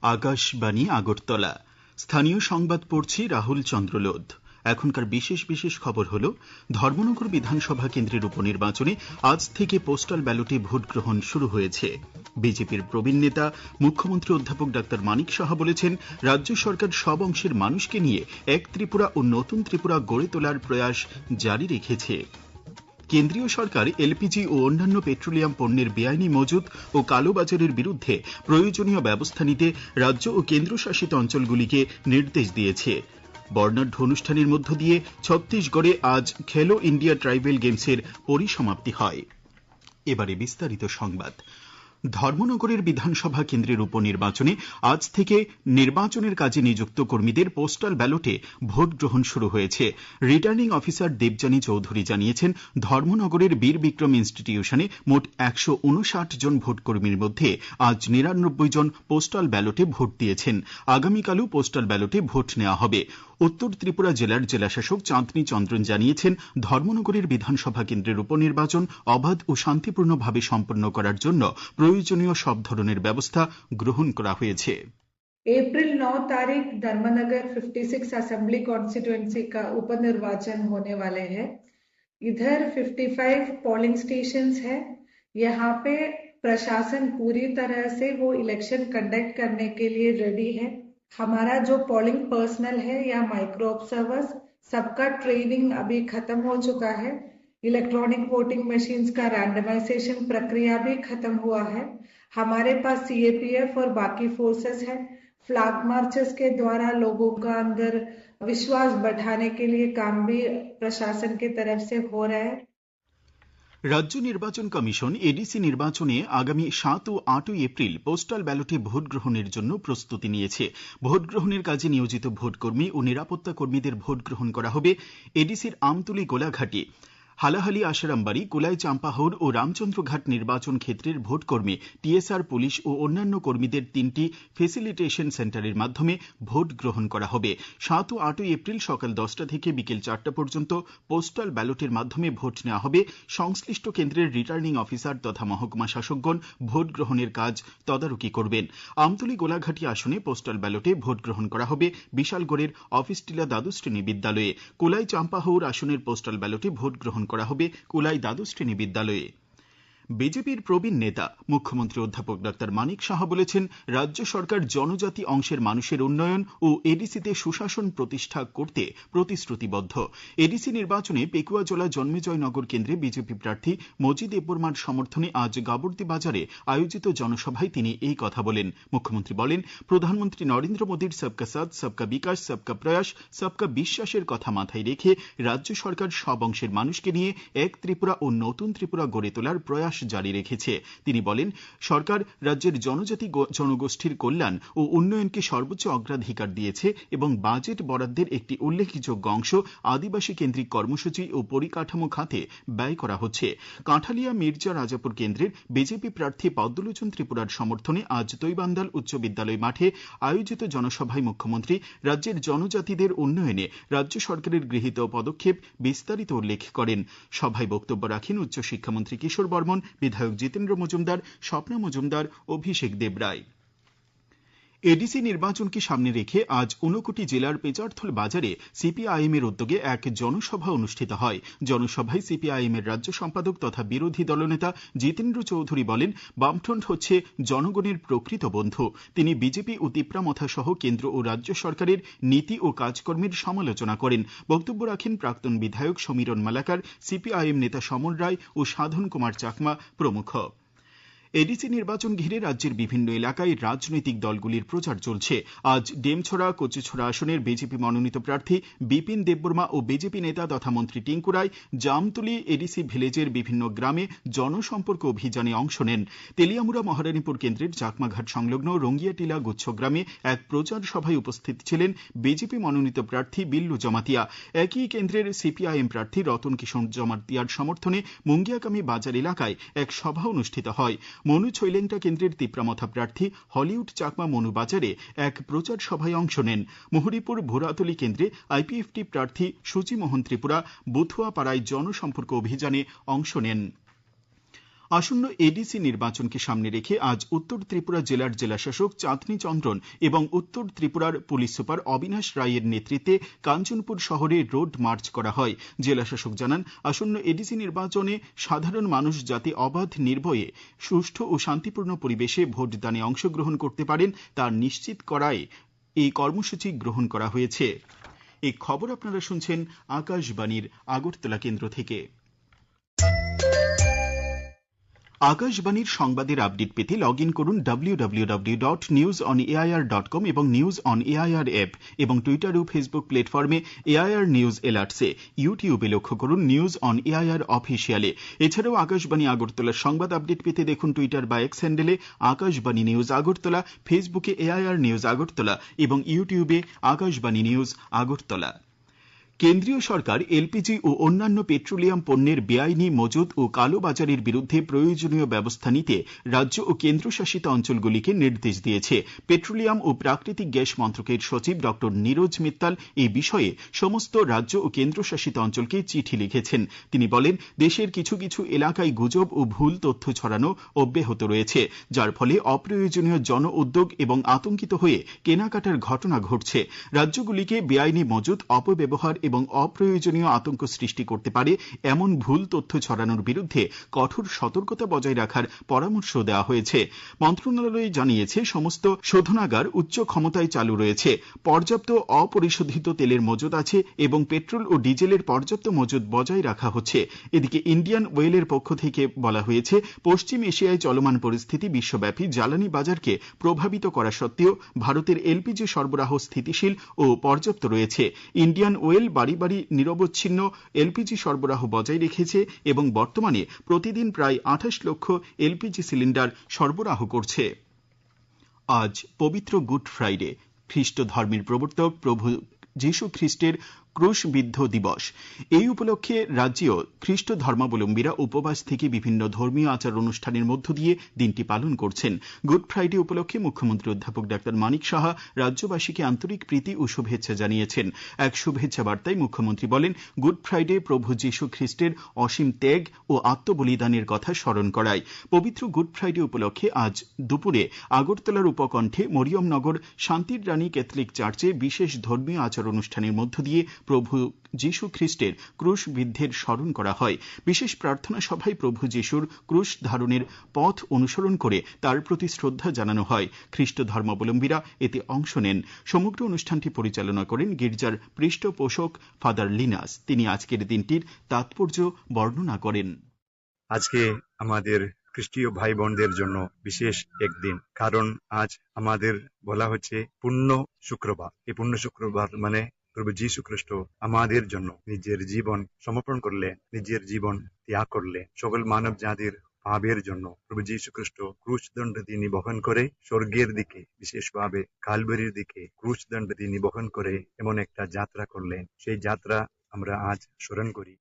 আকাশবাণী আগরতলা। স্থানীয় সংবাদ পড়ছি রাহুল চন্দ্রলোধ। এখনকার বিশেষ বিশেষ খবর হল, ধর্মনগর বিধানসভা কেন্দ্রের উপনির্বাচনে আজ থেকে পোস্টাল ব্যালটে ভোট গ্রহণ শুরু হয়েছে। বিজেপির প্রবীণ নেতা মুখ্যমন্ত্রী অধ্যাপক ডাক্তার মানিক সাহা বলেছেন, রাজ্য সরকার সব অংশের মানুষকে নিয়ে এক ত্রিপুরা ও নতুন ত্রিপুরা গড়ে তোলার প্রয়াস জারি রেখেছে। কেন্দ্রীয় সরকার এলপিজি ও অন্যান্য পেট্রোলিয়াম পণ্যের বেআইনি মজুত ও কালোবাজারের বিরুদ্ধে প্রয়োজনীয় ব্যবস্থা নিতে রাজ্য ও কেন্দ্রশাসিত অঞ্চলগুলিকে নির্দেশ দিয়েছে। বর্ণাঢ্য অনুষ্ঠানের মধ্য দিয়ে ছত্তিশগড়ে আজ খেলো ইন্ডিয়া ট্রাইবেল গেমসের পরিসমাপ্তি হয়। এবারে বিস্তারিত সংবাদ। ধর্মনগরের বিধানসভা কেন্দ্রের উপনির্বাচনে আজ থেকে নির্বাচনের কাজে নিযুক্ত কর্মীদের পোস্টাল ব্যালটে ভোট গ্রহণ শুরু হয়েছে। রিটার্নিং অফিসার দেবযানী চৌধুরী জানিয়েছেন, ধর্মনগরের বীর বিক্রম ইনস্টিটিউশনে মোট ১৫৯ জন ভোটকর্মীর মধ্যে আজ ৯৯ জন পোস্টাল ব্যালটে ভোট দিয়েছেন। আগামীকালও পোস্টাল ব্যালটে ভোট নেওয়া হবে। উত্তর ত্রিপুরা জেলার জেলাশাসক চাঁদনী চন্দ্রন জানিয়েছেন, ধর্মনগরের বিধানসভা কেন্দ্রের উপনির্বাচন অবাধ ও শান্তিপূর্ণভাবে সম্পন্ন করার জন্য প্রয়োজনীয় সব ধরনের ব্যবস্থা গ্রহণ করা হয়েছে। अप्रैल 9 तारीख धर्मनगर 56 असेंबली कॉन्स्टिट्यूएंसी का उपनिर्वाचन होने वाले हैं। इधर 55 पोलिंग स्टेशंस है। यहाँ पे प्रशासन पूरी तरह से वो इलेक्शन कंडक्ट करने के लिए रेडी है। हमारा जो पोलिंग पर्सनल है या माइक्रो ऑब्जर्वर्स, सबका ट्रेनिंग अभी खत्म हो चुका है। इलेक्ट्रॉनिक वोटिंग मशीन्स का रैंडमाइजेशन प्रक्रिया भी खत्म हुआ है। हमारे पास सीएपीएफ और बाकी फोर्सेस है। फ्लैग मार्चेस के द्वारा लोगों का अंदर विश्वास बढ़ाने के लिए काम भी प्रशासन की तरफ से हो रहा है। রাজ্য নির্বাচন কমিশন এডিসি নির্বাচনে আগামী ৭ ও ৮ এপ্রিল পোস্টাল ব্যালটে ভোট গ্রহণের জন্য প্রস্তুতি নিয়েছে। ভোট গ্রহণের কাজে নিয়োজিত ভোটকর্মী ও নিরাপত্তা কর্মীদের ভোট গ্রহণ করা হবে এডিসির আমতুলি গোলাঘাটি, হালাহালি আশারামবাড়ি, কুলাই চাম্পাহৌর ও রামচন্দ্রঘাট নির্বাচন ক্ষেত্রের ভোটকর্মী, টিএসআর, পুলিশ ও অন্যান্য কর্মীদের ৩টি ফেসিলিটেশন সেন্টারের মাধ্যমে ভোট গ্রহণ করা হবে। ৭ ও ৮ এপ্রিল সকাল ১০টা থেকে বিকেল ৪টা পর্যন্ত পোস্টাল ব্যালটের মাধ্যমে ভোট নেওয়া হবে। সংশ্লিষ্ট কেন্দ্রের রিটার্নিং অফিসার তথা মহকুমা শাসকগণ ভোট গ্রহণের কাজ তদারকি করবেন। আমতলী গোলাঘাটি আসনে পোস্টাল ব্যালটে ভোট গ্রহণ করা হবে বিশালগড়ের অফিস টিলা দ্বাদশ শ্রেণী বিদ্যালয়ে। কুলাই চাম্পাহৌর আসনের পোস্টাল ব্যালটে ভোট গ্রহণ করা হবে কুলাই দ্বাদশ শ্রেণী বিদ্যালয়ে। বিজেপির প্রবীণ নেতা মুখ্যমন্ত্রী অধ্যাপক ডাক্তার মানিক সাহা বলেছেন, রাজ্য সরকার জনজাতি অংশের মানুষের উন্নয়ন ও এডিসিতে সুশাসন প্রতিষ্ঠা করতে প্রতিশ্রুতিবদ্ধ। এডিসি নির্বাচনে পেকুয়াজলা জন্মেজয়নগর কেন্দ্রে বিজেপি প্রার্থী মজি দেববর্মার সমর্থনে আজ গাবর্দি বাজারে আয়োজিত জনসভায় তিনি এই কথা বলেন। মুখ্যমন্ত্রী বলেন, প্রধানমন্ত্রী নরেন্দ্র মোদীর সবকা সাথ, সবকা বিকাশ, সবকা প্রয়াস, সবকা বিশ্বাসের কথা মাথায় রেখে রাজ্য সরকার সব অংশের মানুষকে নিয়ে এক ত্রিপুরা ও নতুন ত্রিপুরা গড়ে তোলার প্রয়াস জারি রেখেছে। তিনি বলেন, সরকার রাজ্যের জনজাতি জনগোষ্ঠীর কল্যাণ ও উন্নয়নকে সর্বোচ্চ অগ্রাধিকার দিয়েছে এবং বাজেট বরাদ্দের একটি উল্লেখযোগ্য অংশ আদিবাসী কেন্দ্রিক কর্মসূচি ও পরিকাঠামো খাতে ব্যয় করা হচ্ছে। কাঁঠালিয়া মির্জা রাজাপুর কেন্দ্রের বিজেপি প্রার্থী পদ্মলোচন ত্রিপুরার সমর্থনে আজ তৈবান্দাল উচ্চ বিদ্যালয় মাঠে আয়োজিত জনসভায় মুখ্যমন্ত্রী রাজ্যের জনজাতিদের উন্নয়নে রাজ্য সরকারের গৃহীত পদক্ষেপ বিস্তারিত উল্লেখ করেন। সভায় বক্তব্য রাখেন উচ্চশিক্ষামন্ত্রী কিশোর বর্মন, বিধায়ক জিতেন্দ্র মজুমদার, স্বপ্না মজুমদার, অভিষেক দেবরায়। এডিসি নির্বাচনকে সামনে রেখে আজ ঊনকোটি জেলার পেচারথল বাজারে সিপিআইএম এর উদ্যোগে এক জনসভা অনুষ্ঠিত হয়। জনসভায় সিপিআইএম এর রাজ্য সম্পাদক তথা বিরোধী দলনেতা জিতেন্দ্র চৌধুরী বলেন, বামফ্রন্ট হচ্ছে জনগণের প্রকৃত বন্ধু। তিনি বিজেপি ও তিপ্রামথা সহ কেন্দ্র ও রাজ্য সরকারের নীতি ও কাজকর্মের সমালোচনা করেন। বক্তব্য রাখেন প্রাক্তন বিধায়ক সমীরণ মালাকার, সিপিআইএম নেতা সমর রায় ও সাধন কুমার চাকমা প্রমুখ। এডিসি নির্বাচন ঘিরে রাজ্যের বিভিন্ন এলাকায় রাজনৈতিক দলগুলির প্রচার চলছে। আজ ডেমছড়া কচুছড়া আসনের বিজেপি মনোনীত প্রার্থী বিপিন দেববর্মা ও বিজেপি নেতা তথা মন্ত্রী টিঙ্কু রায় জামতুলি এডিসি ভিলেজের বিভিন্ন গ্রামে জনসম্পর্ক অভিযানে অংশ নেন। তেলিয়ামুড়া মহারানীপুর কেন্দ্রের চাকমাঘাট সংলগ্ন রঙ্গিয়াটিলা গুচ্ছ গ্রামে এক প্রচার সভায় উপস্থিত ছিলেন বিজেপি মনোনীত প্রার্থী বিল্লু জমাতিয়া। একই কেন্দ্রের সিপিআইএম প্রার্থী রতন কিশোর জমাতিয়ার সমর্থনে মুঙ্গিয়াকামী বাজার এলাকায় এক সভা অনুষ্ঠিত হয়। মনু ছৈলেংটা কেন্দ্রের তিপ্রামথা প্রার্থী হলিউড চাকমা মনু বাজারে এক প্রচার সভায় অংশ নেন। মুহুরীপুর ভোরাতলি কেন্দ্রে আইপিএফটি প্রার্থী সুচি মোহন ত্রিপুরা বুথুয়া পাড়ায় জনসম্পর্ক অভিযানে অংশ নেন। আসন্ন এডিসি নির্বাচনকে সামনে রেখে আজ উত্তর ত্রিপুরা জেলার জেলাশাসক চাঁদনী চন্দ্রন এবং উত্তর ত্রিপুরার পুলিশ সুপার অবিনাশ রায়ের নেতৃত্বে কাঞ্চনপুর শহরে রোড মার্চ করা হয়। জেলাশাসক জানান, আসন্ন এডিসি নির্বাচনে সাধারণ মানুষ যাতে অবাধ, নির্ভয়ে, সুষ্ঠু ও শান্তিপূর্ণ পরিবেশে ভোটদানে অংশগ্রহণ করতে পারেন তা নিশ্চিত করায় এই কর্মসূচি গ্রহণ করা হয়েছে। এই খবর আপনারা শুনছেন আকাশবাণীর আগরতলা কেন্দ্র থেকে। আকাশবাণীর সংবাদের আপডেট পেতে লগ ইন করুন www.newsonair.com এবং নিউজ অন এআইআর অ্যাপ এবং টুইটার ও ফেসবুক প্ল্যাটফর্মে এআইআর নিউজ অ্যালার্টসে। ইউটিউবে লক্ষ্য করুন নিউজ অন এআইআর অফিসিয়ালে। এছাড়াও আকাশবাণী আগরতলার সংবাদ আপডেট পেতে দেখুন টুইটার বা এক্স হ্যান্ডেলে আকাশবাণী নিউজ আগরতলা, ফেসবুকে এআইআর নিউজ আগরতলা এবং ইউটিউবে আকাশবাণী নিউজ আগরতলা। কেন্দ্রীয় সরকার এলপিজি ও অন্যান্য পেট্রোলিয়াম পণ্যের বেআইনি মজুত ও কালোবাজারের বিরুদ্ধে প্রয়োজনীয় ব্যবস্থা নিতে রাজ্য ও কেন্দ্রশাসিত অঞ্চলগুলিকে নির্দেশ দিয়েছে। পেট্রোলিয়াম ও প্রাকৃতিক গ্যাস মন্ত্রকের সচিব ড নীরজ মিত্তাল এই বিষয়ে সমস্ত রাজ্য ও কেন্দ্রশাসিত অঞ্চলকে চিঠি লিখেছেন। তিনি বলেন, দেশের কিছু কিছু এলাকায় গুজব ও ভুল তথ্য ছড়ানো অব্যাহত রয়েছে, যার ফলে অপ্রয়োজনীয় জন উদ্যোগ এবং আতঙ্কিত হয়ে কেনাকাটার ঘটনা ঘটছে। রাজ্যগুলিকে বেআইনি মজুত, অপব্যবহার এবং অপ্রয়োজনীয় আতঙ্ক সৃষ্টি করতে পারে এমন ভুল তথ্য ছড়ানোর বিরুদ্ধে কঠোর সতর্কতা বজায় রাখার পরামর্শ দেওয়া হয়েছে। মন্ত্রণালয় জানিয়েছে, সমস্ত শোধনাগার উচ্চ ক্ষমতায় চালু রয়েছে, পর্যাপ্ত অপরিশোধিত তেলের মজুদ আছে এবং পেট্রোল ও ডিজেলের পর্যাপ্ত মজুদ বজায় রাখা হচ্ছে। এদিকে ইন্ডিয়ান ওয়েলের পক্ষ থেকে বলা হয়েছে, পশ্চিম এশিয়ায় চলমান পরিস্থিতি বিশ্বব্যাপী জ্বালানি বাজারকে প্রভাবিত করা সত্ত্বেও ভারতের এলপিজি সরবরাহ স্থিতিশীল ও পর্যাপ্ত রয়েছে। ইন্ডিয়ান ওয়েল বাড়ি বাড়ি নিরবচ্ছিন্ন এলপিজি সরবরাহ বজায় রেখেছে এবং বর্তমানে প্রতিদিন প্রায় 28 লক্ষ এলপিজি সিলিন্ডার সরবরাহ করছে। আজ পবিত্র গুড ফ্রাইডে, খ্রিস্ট ধর্মের প্রবর্তক প্রভু যীশু খ্রিস্টের ক্রুশবিদ্ধ দিবস। এই উপলক্ষে রাজ্যেও খ্রিস্ট ধর্মাবলম্বীরা উপবাস থেকে বিভিন্ন ধর্মীয় আচার অনুষ্ঠানের মধ্য দিয়ে দিনটি পালন করছেন। গুড ফ্রাইডে উপলক্ষে মুখ্যমন্ত্রী অধ্যাপক ডাক্তার মানিক সাহা রাজ্যবাসীকে আন্তরিক প্রীতি ও শুভেচ্ছা জানিয়েছেন। এক শুভেচ্ছা বার্তায় মুখ্যমন্ত্রী বলেন, গুড ফ্রাইডে প্রভু যীশু খ্রিস্টের অসীম ত্যাগ ও আত্মবলিদানের কথা স্মরণ করায়। পবিত্র গুড ফ্রাইডে উপলক্ষে আজ দুপুরে আগরতলার উপকণ্ঠে মরিয়মনগর শান্তির রানী ক্যাথলিক চার্চে বিশেষ ধর্মীয় আচার অনুষ্ঠানের মধ্য দিয়ে প্রভু যীশু খ্রিস্টের ক্রুশবিদ্ধের স্মরণ করা হয়। বিশেষ প্রার্থনা সভায় প্রভু যীশুর ক্রুশ ধারণের পথ অনুসরণ করে তার প্রতি শ্রদ্ধা জানানো হয়। খ্রিস্ট ধর্মাবলম্বীরা এতে অংশ নেন। সমগ্র অনুষ্ঠানটি পরিচালনা করেন গির্জার পৃষ্ঠপোষক ফাদার লিনাস। তিনি আজকের দিনটির তাৎপর্য বর্ণনা করেন। আজকে আমাদের খ্রিস্টীয় ভাই বোনদের জন্য বিশেষ একদিন, কারণ আজ আমাদের বলা হচ্ছে পূর্ণ শুক্রবার। এই পূর্ণ শুক্রবার মানে প্রভু যীশু খ্রিস্ট আমাদের জন্য নিজের জীবন সমর্পণ করলেন, নিজের জীবন ত্যাগ করলেন সকল মানব জাতির পাপের জন্য। প্রভু যীশু খ্রিস্ট ক্রুশদণ্ড তিনি বহন করে স্বর্গের দিকে, বিশেষভাবে কালভারির দিকে ক্রুশদণ্ড তিনি বহন করে এমন একটা যাত্রা করলেন। সেই যাত্রা আমরা আজ স্মরণ করি।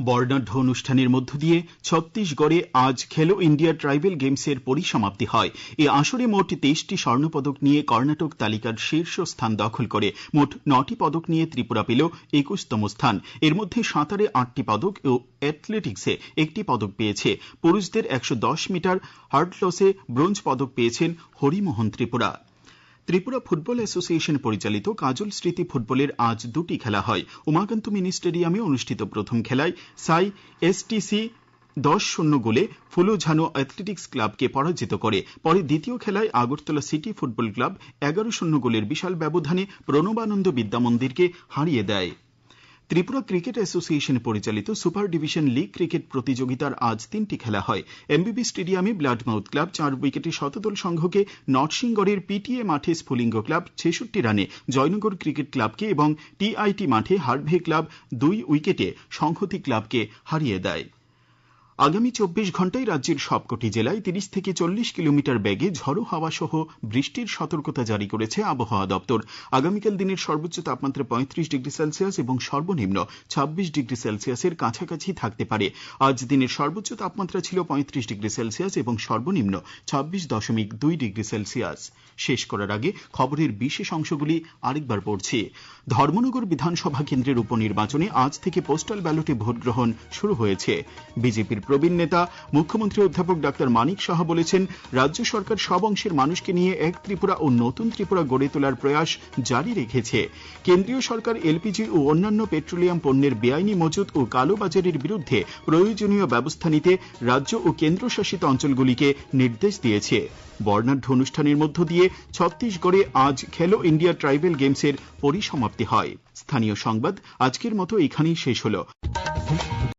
বর্ণাঢ্য অনুষ্ঠানের মধ্য দিয়ে ছত্তিশগড়ে আজ খেলো ইন্ডিয়া ট্রাইবেল গেমসের পরিসমাপ্তি হয়। এই আসরে মোট 23টি স্বর্ণপদক নিয়ে কর্ণাটক তালিকার শীর্ষ স্থান দখল করে। মোট 9টি পদক নিয়ে ত্রিপুরা পেল 21তম স্থান। এর মধ্যে সাঁতারে 8টি পদক ও অ্যাথলেটিক্সে 1টি পদক পেয়েছে। পুরুষদের 110 মিটার হার্ডলসে ব্রোঞ্জ পদক পেয়েছেন হরিমোহন ত্রিপুরা। ত্রিপুরা ফুটবল অ্যাসোসিয়েশন পরিচালিত কাজল স্মৃতি ফুটবলের আজ 2টি খেলা হয়। উমাকান্ত মিনি স্টেডিয়ামে অনুষ্ঠিত প্রথম খেলায় সাই এসটিসি 10-0 গোলে ফুলোঝানো অ্যাথলেটিক্স ক্লাবকে পরাজিত করে। পরে দ্বিতীয় খেলায় আগরতলা সিটি ফুটবল ক্লাব 11-0 গোলের বিশাল ব্যবধানে প্রণবানন্দ বিদ্যামন্দিরকে হারিয়ে দেয়। ত্রিপুরা ক্রিকেট অ্যাসোসিয়েশন পরিচালিত সুপার ডিভিশন লিগ ক্রিকেট প্রতিযোগিতার আজ 3টি খেলা হয়। এমবিবি স্টেডিয়ামে ব্লাডমাউথ ক্লাব 4 উইকেটে শতদল সংঘকে, নরসিংগড়ের পিটিএ মাঠে স্ফুলিঙ্গ ক্লাব 66 রানে জয়নগর ক্রিকেট ক্লাবকে এবং টিআইটি মাঠে হারভে ক্লাব 2 উইকেটে সংহতি ক্লাবকে হারিয়ে দেয়। আগামী 24 ঘন্টায় রাজ্যের সবকটি জেলায় 30 থেকে 40 কিলোমিটার বেগে ঝড়ো হাওয়া সহ বৃষ্টির সতর্কতা জারি করেছে আবহাওয়া দপ্তর। আগামীকাল দিনের সর্বোচ্চ তাপমাত্রা 35 ডিগ্রি সেলসিয়াস এবং সর্বনিম্ন 26 ডিগ্রি সেলসিয়াসের কাছাকাছি থাকতে পারে। আজ দিনের সর্বোচ্চ তাপমাত্রা ছিল 35 ডিগ্রি সেলসিয়াস এবং সর্বনিম্ন 26.2 ডিগ্রি সেলসিয়াস। শেষ করার আগে খবরের বিশেষ অংশগুলি আরেকবার পড়ছি। ধর্মনগর বিধানসভা কেন্দ্রের উপনির্বাচনে আজ থেকে পোস্টাল ব্যালটে ভোট গ্রহণ শুরু হয়েছে। বিজেপির প্রবীণ নেতা মুখ্যমন্ত্রী অধ্যাপক ডাক্তার মানিক সাহা বলেছেন, রাজ্য সরকার সব অংশের মানুষকে নিয়ে এক ত্রিপুরা ও নতুন ত্রিপুরা গড়ে তোলার প্রয়াস জারি রেখেছে। কেন্দ্রীয় সরকার এলপিজি ও অন্যান্য পেট্রোলিয়াম পণ্যের বেআইনি মজুত ও কালোবাজারের বিরুদ্ধে প্রয়োজনীয় ব্যবস্থা নিতে রাজ্য ও কেন্দ্রশাসিত অঞ্চলগুলিকে নির্দেশ দিয়েছে। বর্ণাঢ্য অনুষ্ঠানের মধ্য দিয়ে ছত্তিশগড়ে আজ খেলো ইন্ডিয়া ট্রাইবেল গেমসের পরিসমাপ্তি হয়। স্থানীয় সংবাদ আজকের মতো এখানেই শেষ হলো।